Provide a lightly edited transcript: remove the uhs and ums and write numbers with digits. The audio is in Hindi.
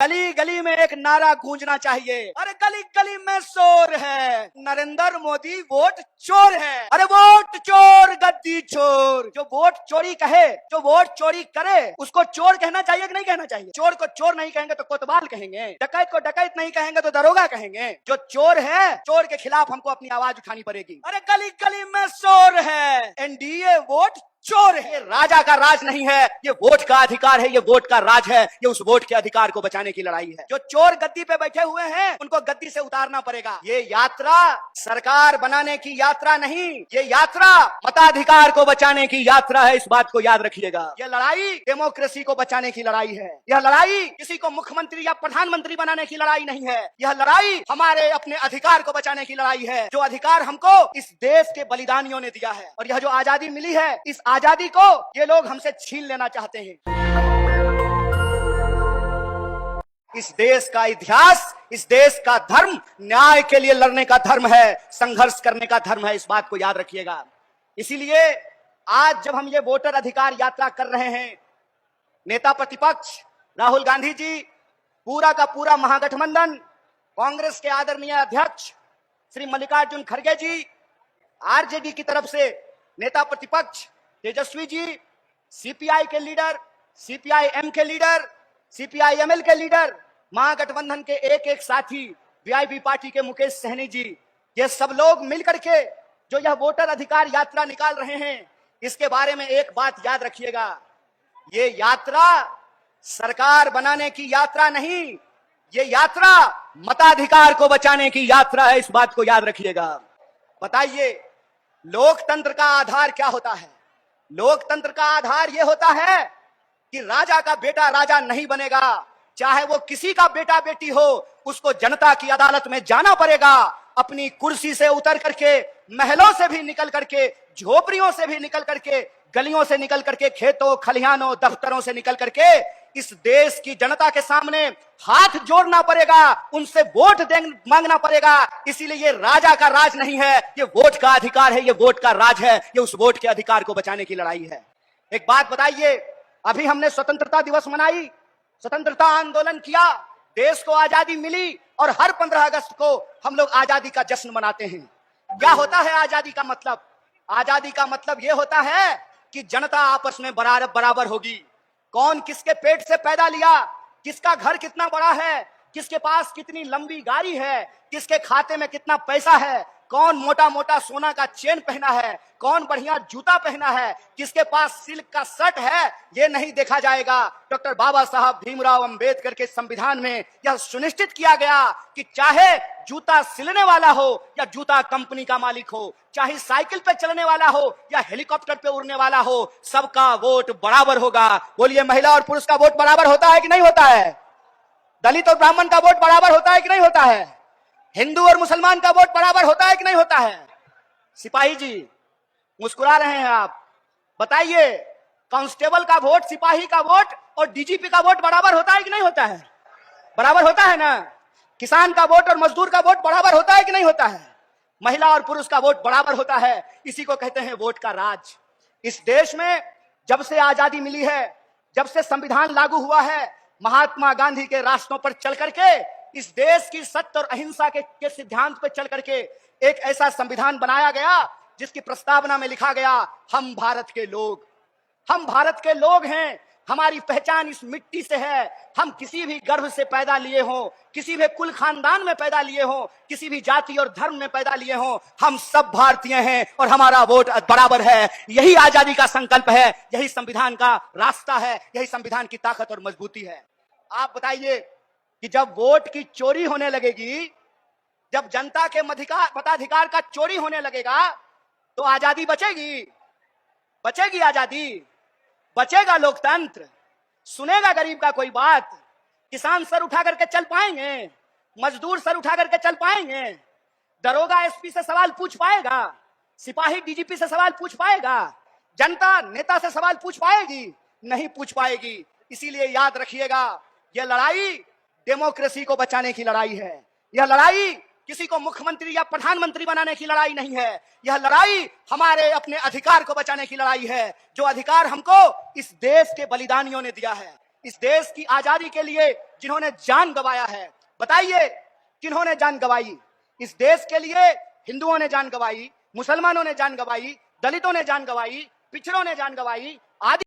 गली गली में एक नारा गूंजना चाहिए। अरे गली गली में शोर है, नरेंद्र मोदी वोट चोर है। अरे वोट चोर गद्दी चोर। जो वोट चोरी कहे, जो वोट चोरी करे, उसको चोर कहना चाहिए कि नहीं कहना चाहिए? चोर को चोर नहीं कहेंगे तो कोतवाल कहेंगे, डकैत को डकैत नहीं कहेंगे तो दरोगा कहेंगे। जो चोर है, चोर के खिलाफ हमको अपनी आवाज उठानी पड़ेगी। अरे गली गली में शोर है, एनडीए वोट चोर है। राजा का राज नहीं है, ये वोट का अधिकार है, ये वोट का राज है, ये उस वोट के अधिकार को बचाने की लड़ाई है। जो चोर गद्दी पे बैठे हुए हैं, उनको गद्दी से उतारना पड़ेगा। ये यात्रा सरकार बनाने की यात्रा नहीं, ये यात्रा मताधिकार को बचाने की यात्रा है। इस बात को याद रखिएगा। यह लड़ाई डेमोक्रेसी को बचाने की लड़ाई है। यह लड़ाई किसी को मुख्यमंत्री या प्रधानमंत्री बनाने की लड़ाई नहीं है। यह लड़ाई हमारे अपने अधिकार को बचाने की लड़ाई है, जो अधिकार हमको इस देश के बलिदानियों ने दिया है। और यह जो आजादी मिली है, इस आजादी को ये लोग हमसे छीन लेना चाहते हैं। इस देश का इतिहास, इस देश का धर्म न्याय के लिए लड़ने का धर्म है, संघर्ष करने का धर्म है। इस बात को याद रखिएगा। इसीलिए आज जब हम ये वोटर अधिकार यात्रा कर रहे हैं, नेता प्रतिपक्ष राहुल गांधी जी, पूरा का पूरा महागठबंधन, कांग्रेस के आदरणीय अध्यक्ष श्री मल्लिकार्जुन खड़गे जी, आरजेडी की तरफ से नेता प्रतिपक्ष तेजस्वी जी, सीपीआई के लीडर, सीपीआईएम के लीडर, सीपीआईएमएल के लीडर, महागठबंधन के एक एक साथी, वीआईपी पार्टी के मुकेश सहनी जी, ये सब लोग मिलकर के जो यह वोटर अधिकार यात्रा निकाल रहे हैं, इसके बारे में एक बात याद रखिएगा। ये यात्रा सरकार बनाने की यात्रा नहीं, ये यात्रा मताधिकार को बचाने की यात्रा है। इस बात को याद रखिएगा। बताइए, लोकतंत्र का आधार क्या होता है? लोकतंत्र का आधार यह होता है कि राजा का बेटा राजा नहीं बनेगा, चाहे वो किसी का बेटा बेटी हो, उसको जनता की अदालत में जाना पड़ेगा। अपनी कुर्सी से उतर करके, महलों से भी निकल करके, झोपड़ियों से भी निकल करके, गलियों से निकल करके, खेतों खलिहानों दफ्तरों से निकल करके इस देश की जनता के सामने हाथ जोड़ना पड़ेगा, उनसे वोट मांगना पड़ेगा। इसीलिए ये राजा का राज नहीं है, ये वोट का अधिकार है, ये वोट का राज है, ये उस वोट के अधिकार को बचाने की लड़ाई है। एक बात बताइए, अभी हमने स्वतंत्रता दिवस मनाई, स्वतंत्रता आंदोलन किया, देश को आजादी मिली और हर 15 अगस्त को हम लोग आजादी का जश्न मनाते हैं। क्या होता है आजादी का मतलब? आजादी का मतलब यह होता है कि जनता आपस में बराबर होगी। कौन किसके पेट से पैदा लिया, किसका घर कितना बड़ा है, किसके पास कितनी लंबी गाड़ी है, किसके खाते में कितना पैसा है, कौन मोटा मोटा सोना का चेन पहना है, कौन बढ़िया जूता पहना है, किसके पास सिल्क का शर्ट है, ये नहीं देखा जाएगा। डॉक्टर बाबा साहब भीमराव अंबेडकर के संविधान में यह सुनिश्चित किया गया कि चाहे जूता सिलने वाला हो या जूता कंपनी का मालिक हो, चाहे साइकिल पे चलने वाला हो या हेलीकॉप्टर पे उड़ने वाला हो, सबका वोट बराबर होगा। बोलिए, महिला और पुरुष का वोट बराबर होता है कि नहीं होता है? दलित और ब्राह्मण का वोट बराबर होता है कि नहीं होता है? हिंदू और मुसलमान का वोट बराबर होता है कि नहीं होता है? सिपाही जी मुस्कुरा रहे हैं आप, बताइए, कांस्टेबल का वोट, सिपाही का वोट और डीजीपी का वोट बराबर होता है कि नहीं होता है? बराबर होता है ना? किसान का वोट और मजदूर का वोट बराबर होता है कि नहीं होता है? महिला और पुरुष का वोट बराबर होता है। इसी को कहते हैं वोट का राज। इस देश में जब से आजादी मिली है, जब से संविधान लागू हुआ है, महात्मा गांधी के रास्तों पर चल करके, इस देश की सत्य और अहिंसा के सिद्धांत पर चल करके एक ऐसा संविधान बनाया गया जिसकी प्रस्तावना में लिखा गया, हम भारत के लोग, हम भारत के लोग हैं, हमारी पहचान इस मिट्टी से है। हम किसी भी गर्भ से पैदा लिए हों, किसी भी कुल खानदान में पैदा लिए हों, किसी भी जाति और धर्म में पैदा लिए हों, हम सब भारतीय हैं और हमारा वोट बराबर है। यही आजादी का संकल्प है, यही संविधान का रास्ता है, यही संविधान की ताकत और मजबूती है। आप बताइए कि जब वोट की चोरी होने लगेगी, जब जनता के मताधिकार का चोरी होने लगेगा, तो आजादी बचेगी? बचेगी आजादी? बचेगा लोकतंत्र? सुनेगा गरीब का कोई बात? किसान सर उठा करके चल पाएंगे? मजदूर सर उठा करके चल पाएंगे? दरोगा एसपी से सवाल पूछ पाएगा? सिपाही डीजीपी से सवाल पूछ पाएगा? जनता नेता से सवाल पूछ पाएगी? नहीं पूछ पाएगी। इसीलिए याद रखिएगा, यह लड़ाई डेमोक्रेसी को बचाने की लड़ाई है। यह लड़ाई किसी को मुख्यमंत्री या प्रधानमंत्री बनाने की लड़ाई नहीं है। यह लड़ाई हमारे अपने अधिकार को बचाने की लड़ाई है, जो अधिकार हमको इस देश के बलिदानियों ने दिया है। इस देश की आजादी के लिए जिन्होंने जान गंवाया है, बताइए किन्होंने जान गंवाई? इस देश के लिए हिंदुओं ने जान गंवाई, मुसलमानों ने जान गंवाई, दलितों ने जान गंवाई, पिछड़ों ने जान गंवाई, आदि